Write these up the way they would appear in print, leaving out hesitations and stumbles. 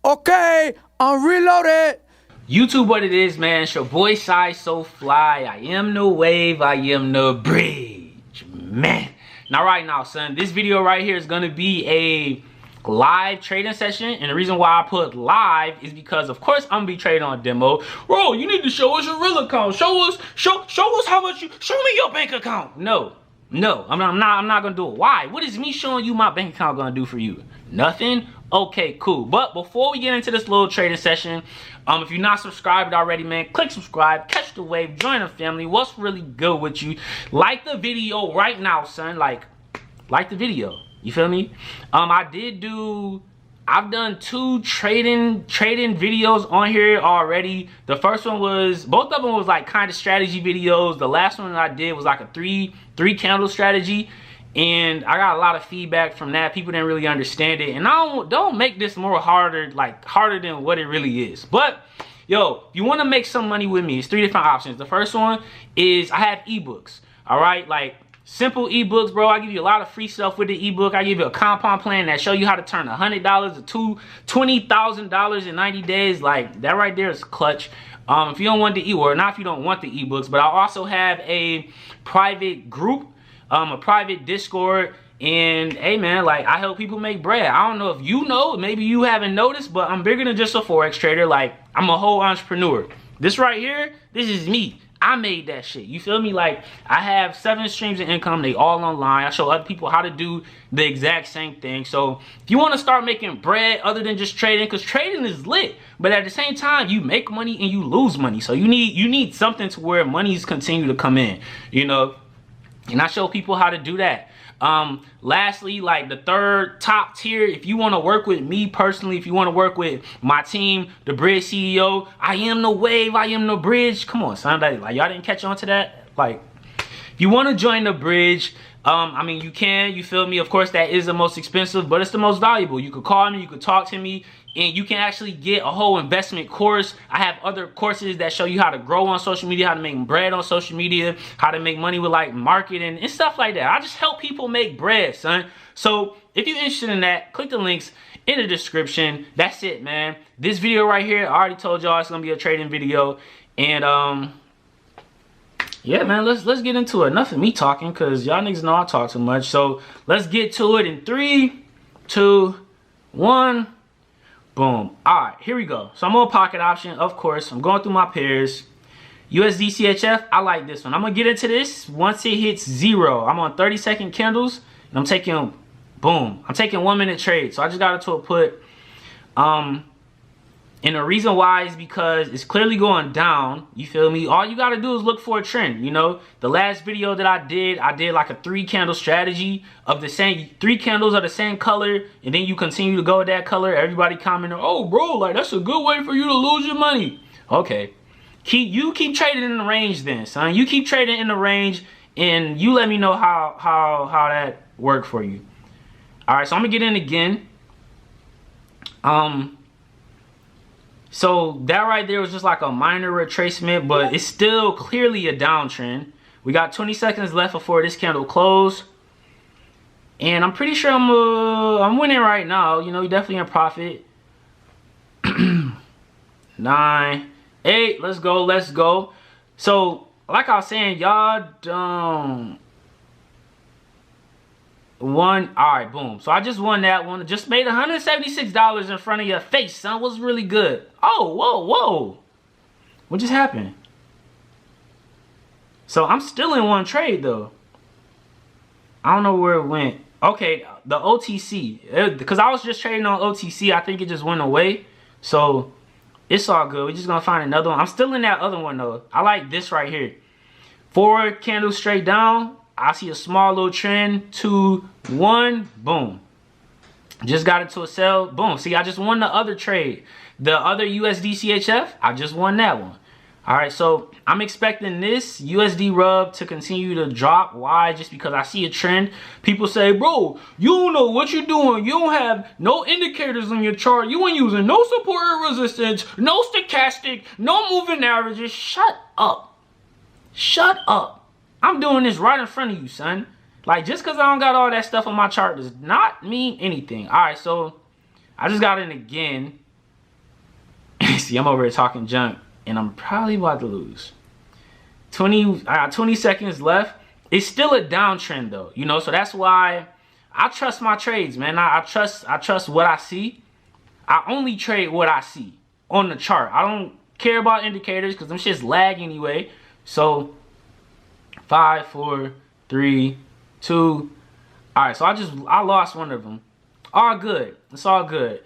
Okay, I'm reloaded. YouTube, what it is, man. It's your boy Sayysooflyy. I am the wave, I am the bridge, man. Now, right now, son, this video right here is gonna be a live trading session, and the reason why I put live is because, of course, I'm gonna be trading on demo. Bro, you need to show us your real account. Show us how much you. Show me your bank account. No, I'm not gonna do it. Why? What is me showing you my bank account gonna do for you? Nothing. Okay, cool. But before we get into this little trading session, if you're not subscribed already, man, click subscribe, catch the wave, join the family. What's really good with you? Like the video right now, son. Like the video. You feel me? I've done 2 trading videos on here already. The first one was, both of them was like kind of strategy videos. The last one that I did was like a three candle strategy. And I got a lot of feedback from that. People didn't really understand it. And I don't make this more harder than what it really is. But yo, if you want to make some money with me, it's 3 different options. The first one is I have ebooks. All right, like simple ebooks, bro. I give you a lot of free stuff with the ebook. I give you a compound plan that show you how to turn $100 to $20,000 in 90 days. Like that right there is clutch. If you don't want the ebook, not if you don't want the ebooks, but I also have a private group, a private Discord, and hey man, like I help people make bread. I don't know if you know, maybe you haven't noticed, but I'm bigger than just a forex trader. Like I'm a whole entrepreneur. This right here, this is me. I made that shit. You feel me? Like I have 7 streams of income. They all online. I show other people how to do the exact same thing. So if you want to start making bread other than just trading, because trading is lit, but at the same time you make money and you lose money. So you need something to where monies continue to come in, you know. And I show people how to do that. Lastly, like the third top tier, if you want to work with me personally, if you want to work with my team, the Bridge CEO, I am the wave, I am the bridge. Come on, son, like y'all didn't catch on to that? Like, if you want to join the bridge, I mean, you can, you feel me? Of course, that is the most expensive, but it's the most valuable. You could call me, you could talk to me, and you can actually get a whole investment course. I have other courses that show you how to grow on social media, how to make bread on social media, how to make money with like marketing and stuff like that. I just help people make bread, son. So if you're interested in that, click the links in the description. That's it, man. This video right here, I already told y'all it's gonna be a trading video. And yeah, man, let's get into it. Enough of me talking, because y'all niggas know I talk too much. So let's get to it in 3, 2, 1. Boom. All right, here we go. So I'm on pocket option, of course. I'm going through my pairs. USD CHF, I like this one. I'm going to get into this once it hits 0. I'm on 30-second candles, and I'm taking, boom. I'm taking 1-minute trades. So I just got it to a put. And the reason why is because it's clearly going down. You feel me? All you got to do is look for a trend. You know, the last video that I did like a 3-candle strategy of the same, 3 candles of the same color, and then you continue to go with that color. Everybody commented, oh bro, like that's a good way for you to lose your money. Okay, you keep trading in the range then, son. You keep trading in the range, and you let me know how that worked for you. All right, so I'm gonna get in again. So that right there was just like a minor retracement, but it's still clearly a downtrend. We got 20 seconds left before this candle close, and I'm pretty sure I'm winning right now. You know, you're definitely in profit. 9, 8, let's go. So like I was saying, y'all don't. 1, all right, boom. So I just won that one. Just made $176 in front of your face, son. Was really good. Oh, whoa. What just happened? So I'm still in one trade though. I don't know where it went. Okay, the OTC, because I was just trading on OTC. I think it just went away. So it's all good. We're just gonna find another one. I'm still in that other one though. I like this right here. 4 candles straight down. I see a small little trend. 2, 1, boom. Just got it to a sell. Boom. See, I just won the other trade. The other USD CHF, I just won that one. All right, so I'm expecting this USD rub to continue to drop. Why? Just because I see a trend. People say, bro, you don't know what you're doing. You don't have no indicators on your chart. You ain't using no support or resistance, no stochastic, no moving averages. Shut up. Shut up. I'm doing this right in front of you, son. Like, just because I don't got all that stuff on my chart does not mean anything. All right, so I just got in again. See, I'm over here talking junk, and I'm probably about to lose. I got 20 seconds left. It's still a downtrend though, you know, so that's why I trust my trades, man. I trust what I see. I only trade what I see on the chart. I don't care about indicators because them shit's lag anyway. So 5, 4, 3, 2. All right, so I lost one of them. All good. It's all good.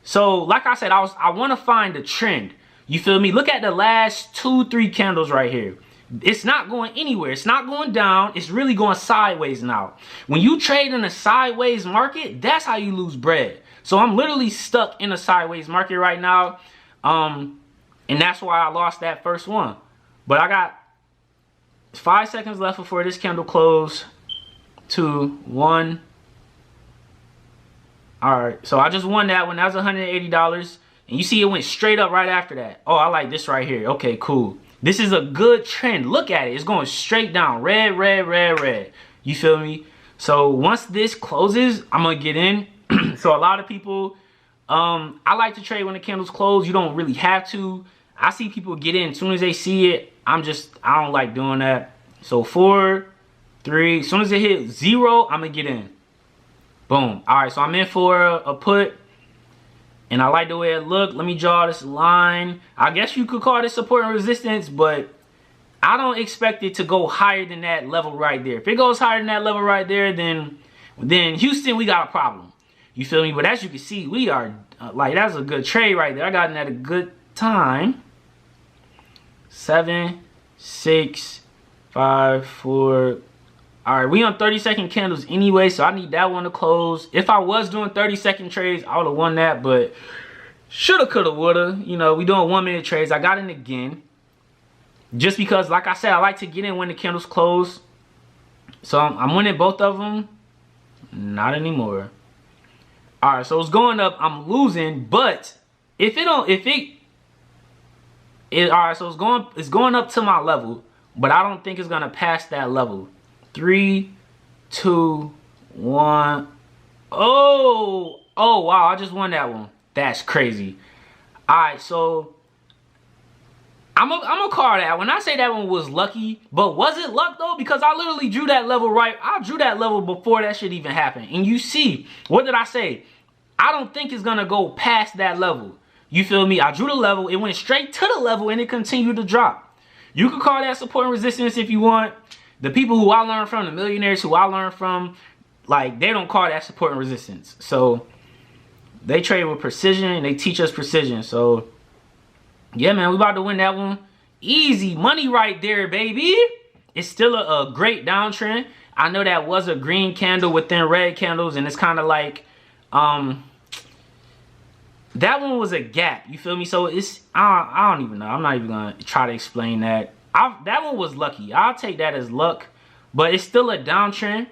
So like I said, I want to find a trend. You feel me? Look at the last 2-3 candles right here. It's not going anywhere. It's not going down. It's really going sideways now. When you trade in a sideways market, that's how you lose bread. So I'm literally stuck in a sideways market right now. And that's why I lost that first one. But I got 5 seconds left before this candle close. 2, 1. All right. So I just won that one. That was $180. And you see it went straight up right after that. Oh, I like this right here. Okay, cool. This is a good trend. Look at it. It's going straight down. Red, red, red, red. You feel me? So once this closes, I'm going to get in. So a lot of people, I like to trade when the candles close. You don't really have to. I see people get in as soon as they see it. I don't like doing that. So 4, 3. As soon as it hit 0, I'm going to get in. Boom. All right. So I'm in for a put. And I like the way it looked. Let me draw this line. I guess you could call this support and resistance, but I don't expect it to go higher than that level right there. If it goes higher than that level right there, then Houston, we got a problem. You feel me? But as you can see, we are, like, that's a good trade right there. I got in at a good time. 7, 6, 5, 4. All right, we on 30-second candles anyway, so I need that one to close. If I was doing 30-second trades, I would have won that, but shoulda, coulda, woulda. You know, we doing 1-minute trades. I got in again. Just because, like I said, I like to get in when the candles close. So I'm winning both of them. Not anymore. All right, so it's going up. I'm losing, but all right, so it's going up to my level, but I don't think it's gonna pass that level. 3, 2, 1. Oh, wow, I just won that one. That's crazy. All right, so I'm gonna call that. When I say that one was lucky, but was it luck though? Because I literally drew that level right. I drew that level before that shit even happened. And you see, what did I say? I don't think it's gonna go past that level. You feel me? I drew the level, it went straight to the level, and it continued to drop. You could call that support and resistance if you want. The people who I learned from, the millionaires who I learned from, like, they don't call that support and resistance. So they trade with precision and they teach us precision. So yeah, man, we about to win that one. Easy money right there, baby. It's still a great downtrend. I know that was a green candle within red candles, and it's kind of like that one was a gap. You feel me? So it's I don't even know. I'm not even gonna try to explain that. That one was lucky. I'll take that as luck, but it's still a downtrend.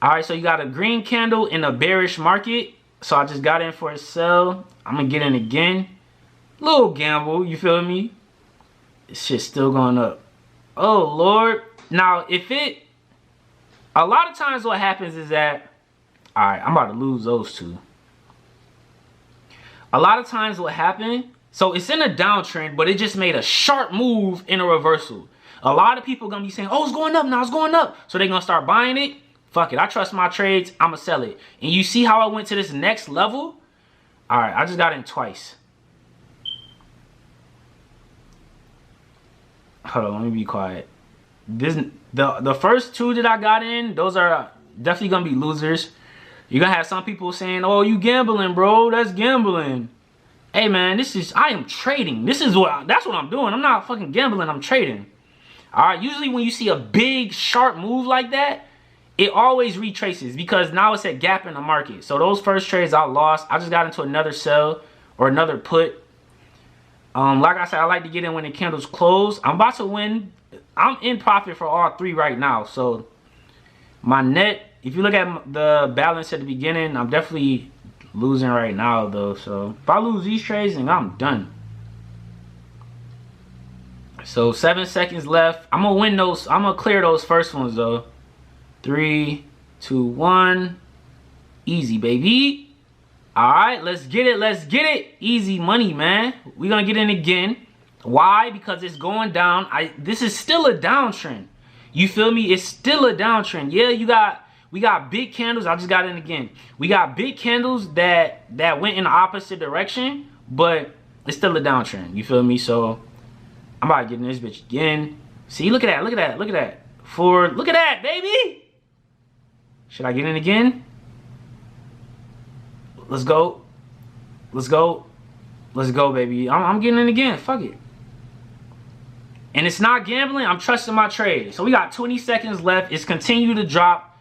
All right, so you got a green candle in a bearish market. So I just got in for a sell. I'm gonna get in again. Little gamble, you feel me? This shit's still going up. Oh Lord. Now a lot of times what happens is that, all right, I'm about to lose those two. A lot of times what happened, so it's in a downtrend, but it just made a sharp move in a reversal. A lot of people gonna be saying, oh, it's going up now, it's going up. So they're gonna start buying it. Fuck it, I trust my trades, I'ma sell it. And you see how I went to this next level? All right, I just got in twice. Hold on, let me be quiet. The first two that I got in, those are definitely gonna be losers. You're gonna have some people saying, oh, you gambling, bro, that's gambling. Hey man, I am trading. That's what I'm doing. I'm not fucking gambling, I'm trading. All right, usually when you see a big sharp move like that, it always retraces because now it's a gap in the market. So those first trades I lost. I just got into another sell or another put. Like I said, I like to get in when the candles close. I'm about to win. I'm in profit for all three right now. So my net, if you look at the balance at the beginning, I'm definitely losing right now though. So if I lose these trades, then I'm done. So 7 seconds left. I'm gonna win those. I'm gonna clear those first ones though. 3, 2, 1. Easy, baby. All right, let's get it. Let's get it. Easy money, man. We're going to get in again. Why? Because it's going down. This is still a downtrend. You feel me? It's still a downtrend. Yeah, we got big candles. I just got in again. We got big candles that went in the opposite direction, but it's still a downtrend. You feel me? So I'm about to get in this bitch again. See, look at that. Look at that. Look at that. Look at that, baby. Should I get in again? Let's go. Let's go. Let's go, baby. I'm getting in again. Fuck it. And it's not gambling. I'm trusting my trade. So we got 20 seconds left. It's continued to drop.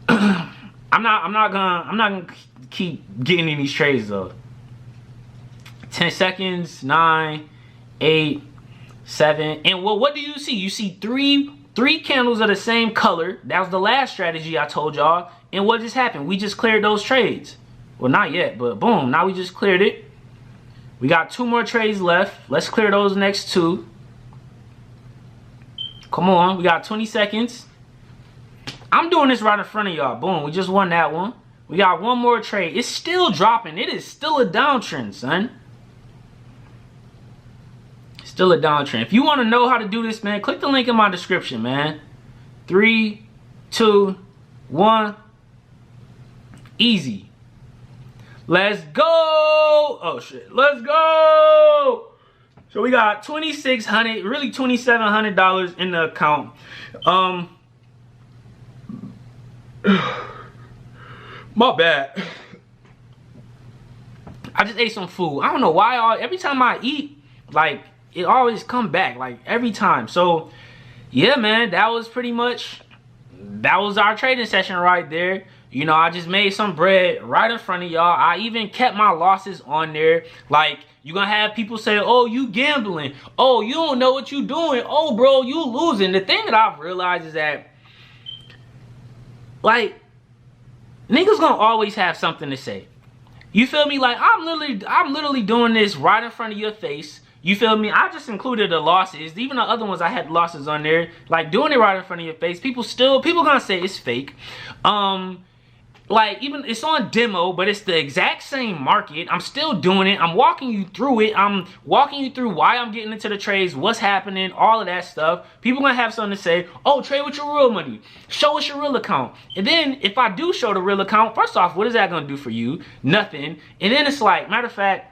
I'm not gonna keep getting in these trades though. 10 seconds. 9, 8, 7. And what do you see? You see three candles of the same color. That was the last strategy I told y'all. And what just happened? We just cleared those trades. Well, not yet, but boom, now we just cleared it. We got 2 more trades left. Let's clear those next 2. Come on, we got 20 seconds. I'm doing this right in front of y'all. Boom, we just won that one. We got 1 more trade. It's still dropping. It is still a downtrend, son. Still a downtrend. If you want to know how to do this, man, click the link in my description, man. 3, 2, 1. Easy. Let's go. Oh shit. Let's go. So we got $2,600, really $2,700 in the account. My bad. I just ate some food. I don't know why every time I eat, like, it always come back, like, every time. So yeah, man, that was our trading session right there. You know, I just made some bread right in front of y'all. I even kept my losses on there. Like, you're gonna have people say, oh, you gambling. Oh, you don't know what you doing. Oh, bro, you losing. The thing that I've realized is that, like, niggas gonna always have something to say. You feel me? Like, I'm literally doing this right in front of your face. You feel me? I just included the losses. Even the other ones I had losses on there. Like, doing it right in front of your face. People gonna say it's fake. Like, even it's on demo, but it's the exact same market. I'm still doing it. I'm walking you through it. I'm walking you through why I'm getting into the trades, what's happening, all of that stuff. People gonna have something to say. Oh, trade with your real money. Show us your real account. And then if I do show the real account, first off, what is that gonna do for you? Nothing. And then it's like, matter of fact,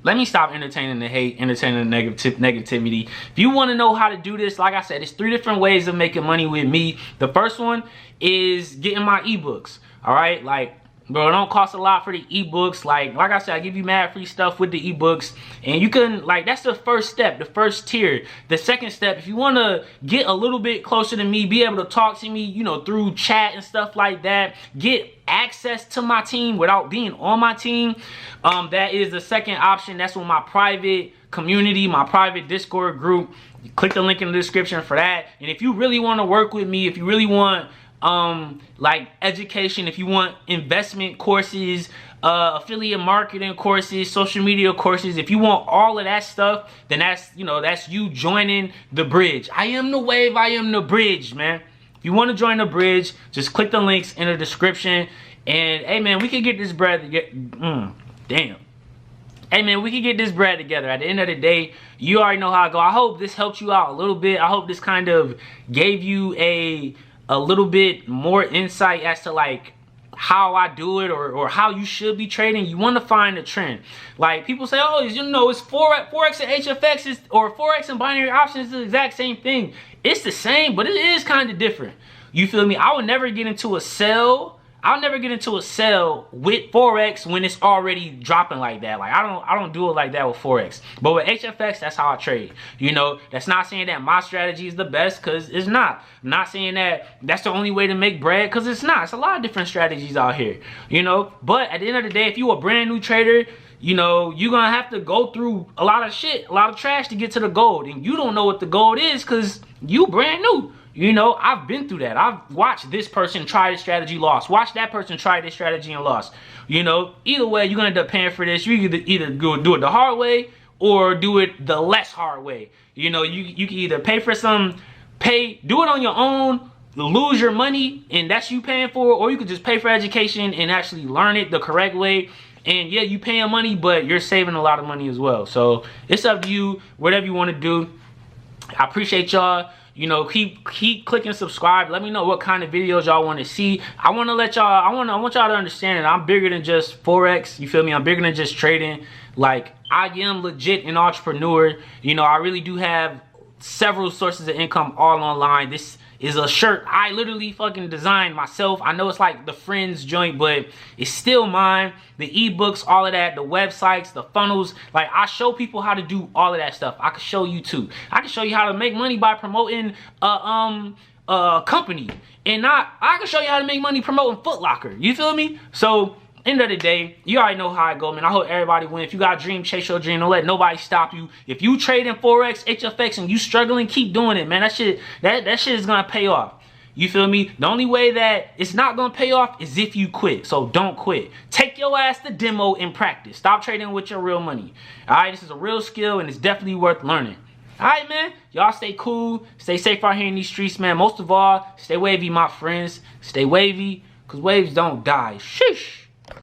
let me stop entertaining the hate, entertaining the negativity. If you want to know how to do this, like I said, it's 3 different ways of making money with me. The first one is getting my ebooks. All right, like, bro, it don't cost a lot for the ebooks. Like I said, I give you mad free stuff with the ebooks, and you can, like, that's the first step, the first tier. The second step, if you want to get a little bit closer to me, be able to talk to me, you know, through chat and stuff like that, get access to my team without being on my team, that is the second option. That's with my private community, my private Discord group. You click the link in the description for that. And if you really want to work with me, if you really want like education, if you want investment courses, affiliate marketing courses, social media courses, if you want all of that stuff, then that's, you know, that's you joining the bridge. I am the wave, I am the bridge, man. If you want to join the bridge, just click the links in the description. And hey, man, we can get this bread together. Damn. Hey, man, we can get this bread together. At the end of the day, you already know how I go. I hope this helped you out a little bit. I hope this kind of gave you a little bit more insight as to, like, how I do it, or how you should be trading. You want to find a trend. Like, people say, oh, you know, it's Forex and HFX, or Forex and binary options is the exact same thing. It's the same, but it is kind of different. You feel me? I would never get into a sell. I'll never get into a sell with Forex when it's already dropping like that. Like, I don't do it like that with Forex. But with HFX, that's how I trade. You know, that's not saying that my strategy is the best, because it's not. I'm not saying that that's the only way to make bread, because it's not. It's a lot of different strategies out here, you know. But at the end of the day, if you're a brand new trader, you know, you're going to have to go through a lot of shit, a lot of trash to get to the gold. And you don't know what the gold is because you brand new. You know, I've been through that. I've watched this person try this strategy, lost. Watch that person try this strategy and lost. You know, either way, you're going to end up paying for this. You either do it the hard way or do it the less hard way. You know, you can either pay for do it on your own, lose your money and that's you paying for it, or you could just pay for education and actually learn it the correct way. And yeah, you paying money, but you're saving a lot of money as well. So it's up to you, whatever you want to do. I appreciate y'all. You know, keep clicking subscribe. Let me know what kind of videos y'all want to see. I want to let y'all, I want y'all to understand that I'm bigger than just Forex. You feel me? I'm bigger than just trading. Like, I am legit an entrepreneur. You know, I really do have several sources of income all online. This is a shirt I literally fucking designed myself. I know it's like the Friends joint, but it's still mine. The ebooks, all of that, the websites, the funnels. Like, I show people how to do all of that stuff. I can show you too. I can show you how to make money by promoting a company. And I can show you how to make money promoting Foot Locker. You feel me? So end of the day, you already know how I go, man. I hope everybody win. If you got a dream, chase your dream. Don't let nobody stop you. If you trade in Forex, HFX, and you struggling, keep doing it, man. That shit is gonna pay off. You feel me? The only way that it's not gonna pay off is if you quit. So don't quit. Take your ass to demo and practice. Stop trading with your real money. All right, this is a real skill and it's definitely worth learning. All right, man. Y'all stay cool. Stay safe out here in these streets, man. Most of all, stay wavy, my friends. Stay wavy, because waves don't die. Sheesh.